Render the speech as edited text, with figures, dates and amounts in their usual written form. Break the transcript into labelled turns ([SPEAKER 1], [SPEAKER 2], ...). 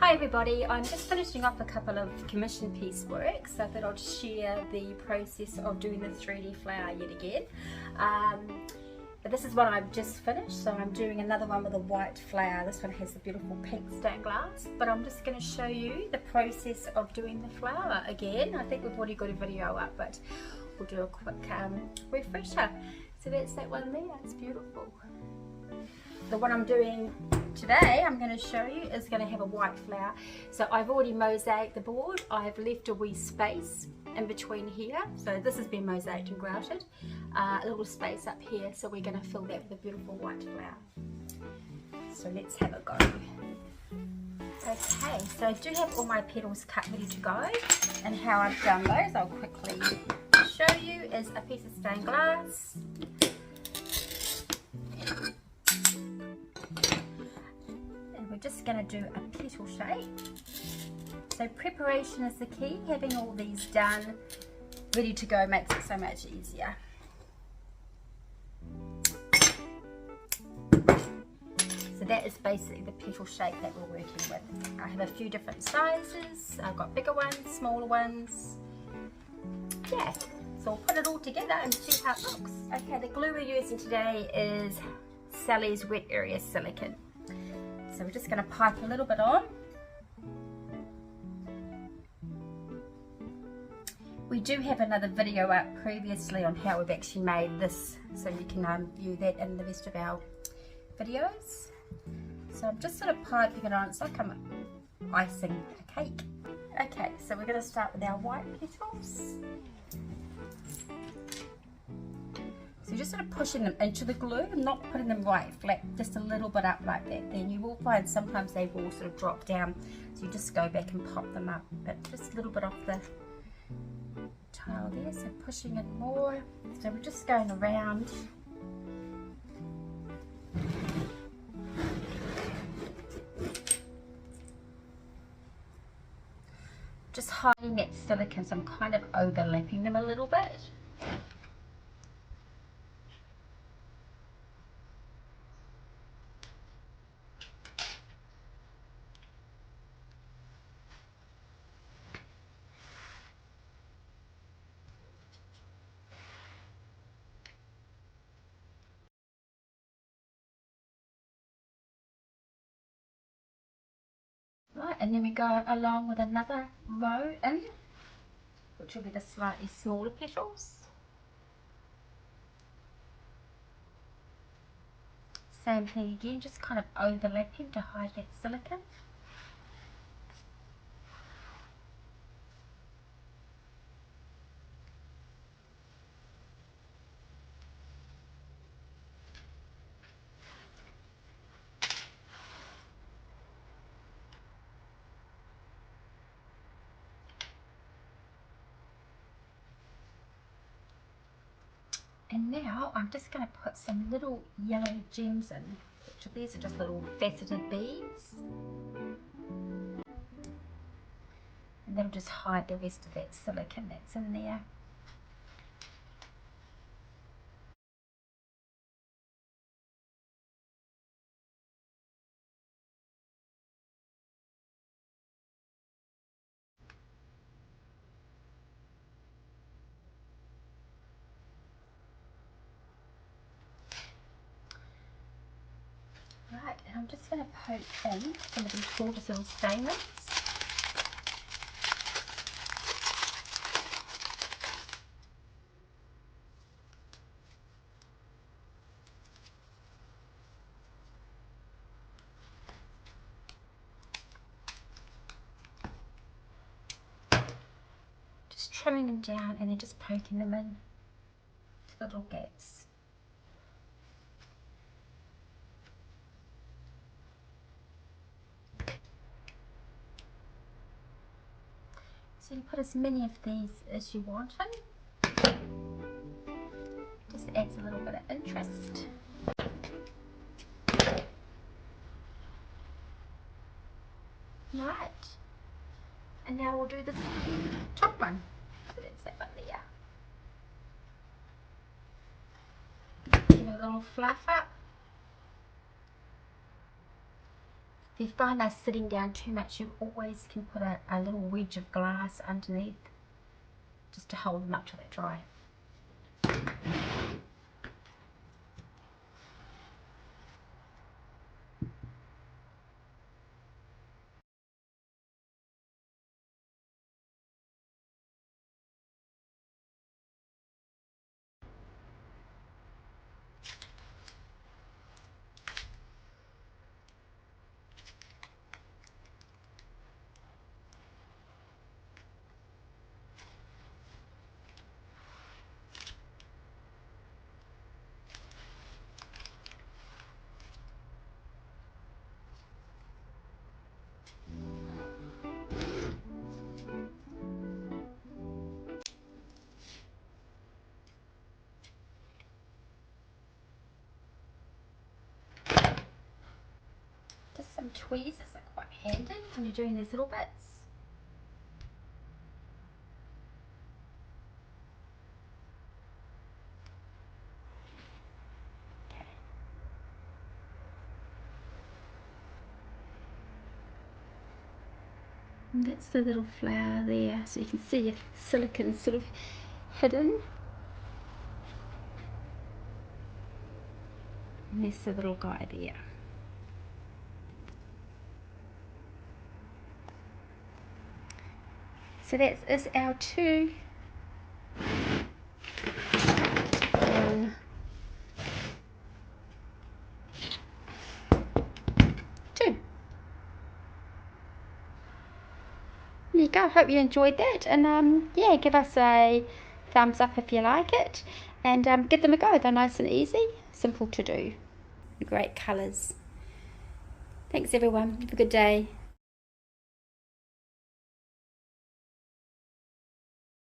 [SPEAKER 1] Hi everybody, I'm just finishing off a couple of commission piece work, so I thought I'd share the process of doing the 3D flower yet again. But this is what I've just finished, so I'm doing another one with a white flower. This one has the beautiful pink stained glass, but I'm just going to show you the process of doing the flower again. I think we've already got a video up, but we'll do a quick refresher. So that's that one there, it's beautiful. The one I'm doing today, I'm going to show you, is going to have a white flower. So I've already mosaicked the board. I've left a wee space in between here. So this has been mosaicked and grouted. A little space up here. So we're going to fill that with a beautiful white flower. So let's have a go. Okay, so I do have all my petals cut ready to go. And how I've done those, I'll quickly show you, is a piece of stained glass. We're just going to do a petal shape. So preparation is the key. Having all these done, ready to go, makes it so much easier. So that is basically the petal shape that we're working with. I have a few different sizes. I've got bigger ones, smaller ones. Yeah, so we'll put it all together and see how it looks. Okay, the glue we're using today is Sally's Wet Area Silicone. So we're just going to pipe a little bit on. We do have another video up previously on how we've actually made this, so you can view that in the rest of our videos. So I'm just sort of piping it on. It's like I'm icing a cake. Okay, so we're going to start with our white petals. So you're just sort of pushing them into the glue. I'm not putting them right flat, just a little bit up like that. Then you will find sometimes they will sort of drop down. So you just go back and pop them up. But just a little bit off the tile there. So pushing it more. So we're just going around. Just hiding that silicone, so I'm kind of overlapping them a little bit. Right, and then we go along with another row in, which will be the slightly smaller petals. Same thing again, just kind of overlapping to hide that silicone. And now I'm just going to put some little yellow gems in. These are just little faceted beads. And they'll just hide the rest of that silicone that's in there. Right, and I'm just going to poke in some of these gorgeous little stamens. Just trimming them down and then just poking them in to the little gaps. So you put as many of these as you want in. Just adds a little bit of interest. Right. And now we'll do the top one. So that's that one there. Give it a little fluff up. If you find they're sitting down too much, you always can put a little wedge of glass underneath just to hold them up till they dry. Just some tweezers are quite handy when you're doing these little bits. Okay. And that's the little flower there, so you can see a silicone sort of hidden. And there's the little guy there. So that is our two. Two. There you go. Hope you enjoyed that, and yeah, give us a thumbs up if you like it, and give them a go. They're nice and easy, simple to do, great colours. Thanks everyone. Have a good day.